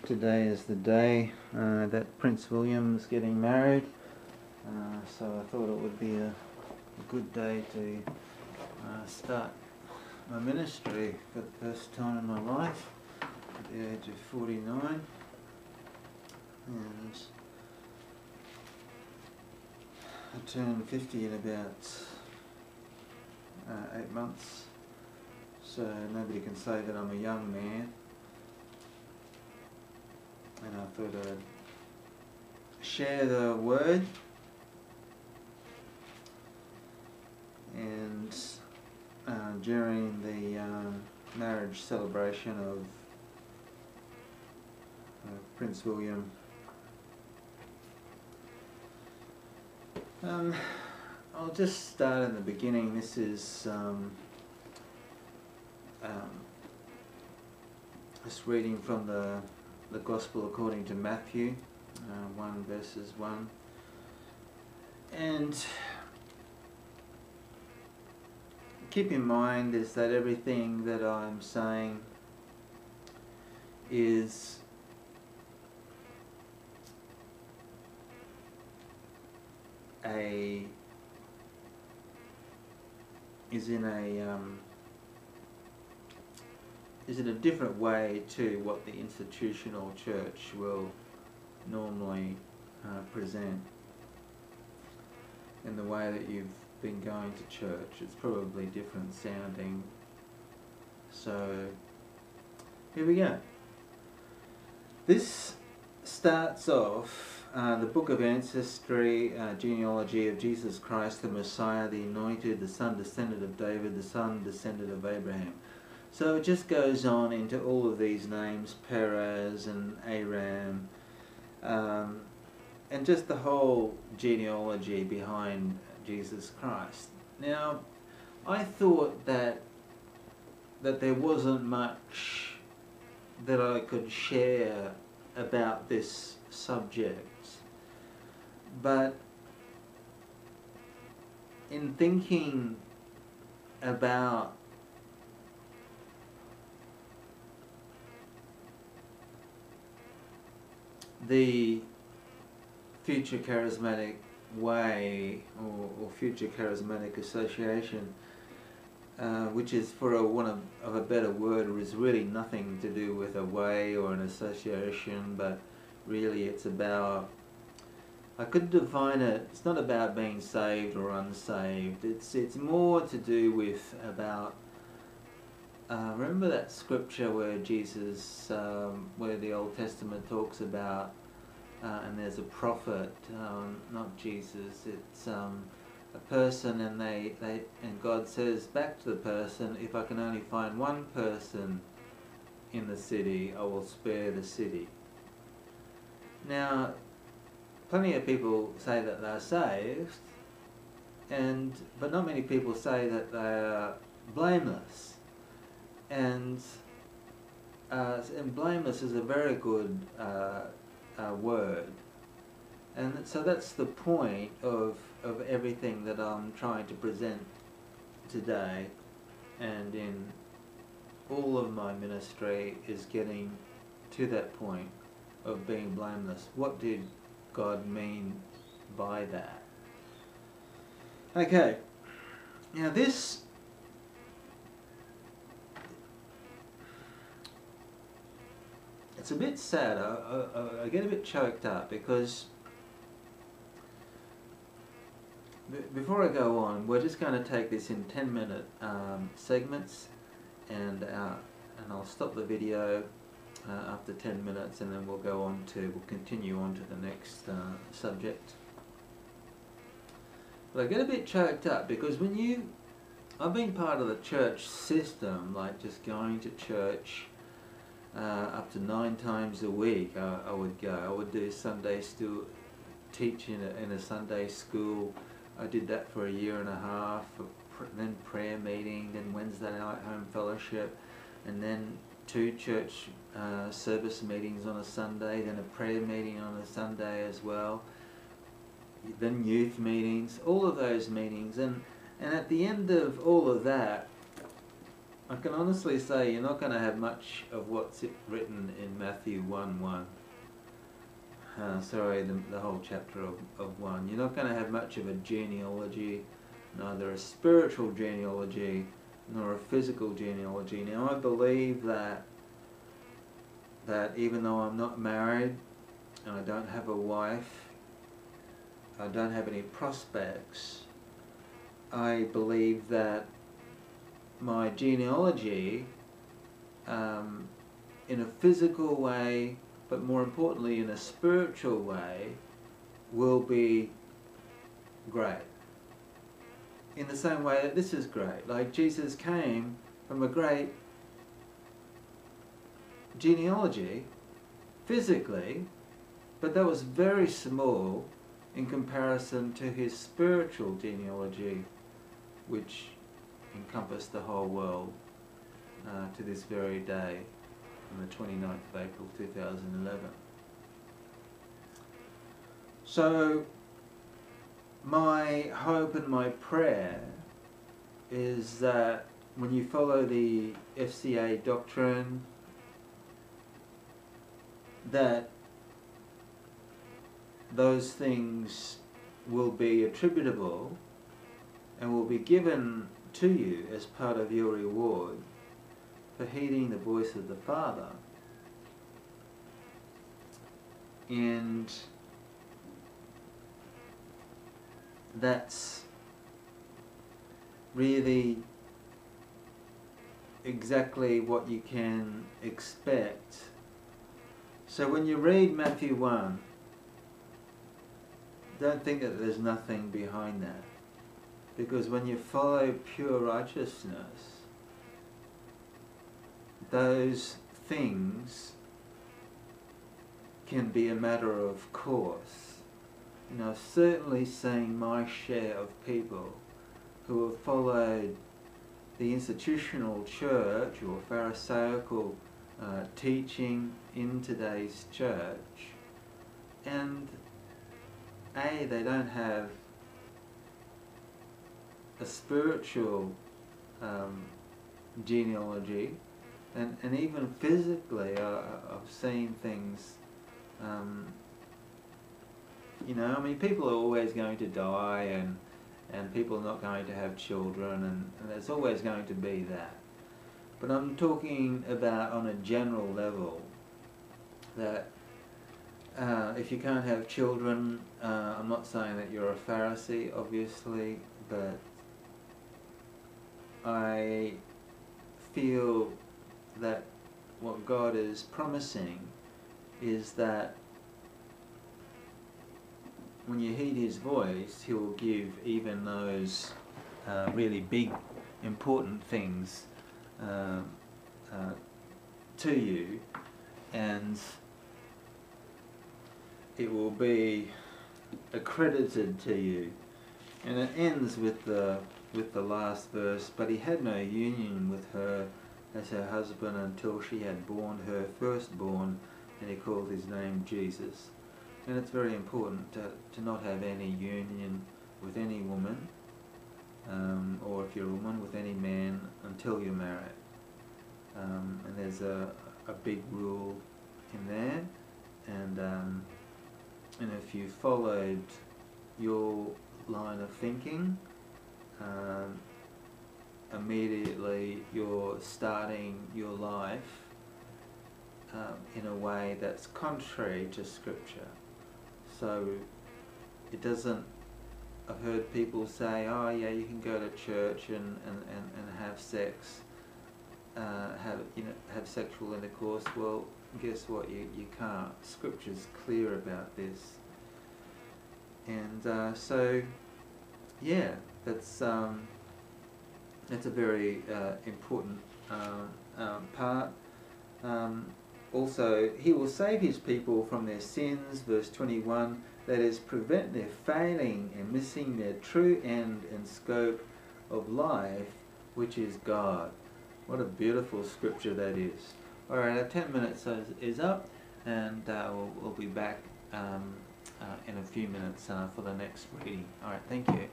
today is the day that Prince William's getting married, so I thought it would be a good day to start my ministry for the first time in my life at the age of 49, and I turned 50 in about 8 months, so nobody can say that I'm a young man. And I thought I'd share the word and during the marriage celebration of Prince William, I'll just start in the beginning. This is just reading from the Gospel according to Matthew 1 verses 1, and keep in mind is that everything that I'm saying is in a different way to what the institutional church will normally present. In the way that you've been going to church, it's probably different sounding. So here we go. This starts off the book of ancestry, genealogy of Jesus Christ, the Messiah, the Anointed, the Son descended of David, the Son descended of Abraham. So it just goes on into all of these names, Perez and Aram, and just the whole genealogy behind Jesus Christ. Now, I thought that there wasn't much that I could share about this subject, but in thinking about the future charismatic way or future charismatic association, which is, for want of a better word, is really nothing to do with a way or an association, but really it's about, I could define it, it's not about being saved or unsaved, it's more to do with about, remember that scripture where Jesus, where the Old Testament talks about, and there's a prophet, not Jesus, it's a person, and and God says back to the person, if I can only find one person in the city, I will spare the city. Now, plenty of people say that they're saved, but not many people say that they are blameless. And blameless is a very good word, and so that's the point of everything that I'm trying to present today, and in all of my ministry is getting to that point of being blameless. What did God mean by that? Okay, now this it's a bit sad. I get a bit choked up because before I go on, we're just going to take this in 10-minute segments, and I'll stop the video after 10 minutes, and then we'll continue on to the next subject. But I get a bit choked up because I've been part of the church system, like just going to church. Up to 9 times a week I would go. I would do Sunday school, teach in a Sunday school. I did that for a year and a half, then prayer meeting, then Wednesday night home fellowship, and then 2 church service meetings on a Sunday, then a prayer meeting on a Sunday as well, then youth meetings, all of those meetings, and at the end of all of that, I can honestly say you're not going to have much of what's written in Matthew 1:1. The whole chapter of 1. You're not going to have much of a genealogy, neither a spiritual genealogy nor a physical genealogy. Now I believe that even though I'm not married and I don't have a wife, I don't have any prospects, I believe that my genealogy, in a physical way, but more importantly in a spiritual way, will be great. In the same way that this is great. Like Jesus came from a great genealogy, physically, but that was very small in comparison to his spiritual genealogy, which encompassed the whole world to this very day, on the 29th of April 2011. So my hope and my prayer is that when you follow the FCA doctrine, that those things will be attributable and will be given to you as part of your reward for heeding the voice of the Father. And that's really exactly what you can expect. So when you read Matthew 1, don't think that there's nothing behind that. Because when you follow pure righteousness, those things can be a matter of course. You know, I've certainly seen my share of people who have followed the institutional church or Pharisaical teaching in today's church, and they don't have a spiritual genealogy, and even physically I've seen things, you know, I mean, people are always going to die, and people are not going to have children, and there's always going to be that. But I'm talking about on a general level, that if you can't have children, I'm not saying that you're a Pharisee, obviously, but I feel that what God is promising is that when you heed His voice, He will give even those really big, important things to you, and it will be accredited to you. And it ends with the last verse, but he had no union with her as her husband until she had borne her firstborn, and he called his name Jesus. And it's very important to not have any union with any woman, or if you're a woman, with any man until you're married. And there's a big rule in there, and if you followed your line of thinking, immediately you're starting your life in a way that's contrary to Scripture. So it doesn't, I've heard people say, oh yeah, you can go to church and have sex, have sexual intercourse. Well, guess what, you can't. Scripture's clear about this. And so yeah, that's a very important part. Also, He will save His people from their sins, verse 21, that is, prevent their failing and missing their true end and scope of life, which is God. What a beautiful scripture that is. Alright, our 10 minutes is up, and we'll be back in a few minutes for the next reading. Alright, thank you.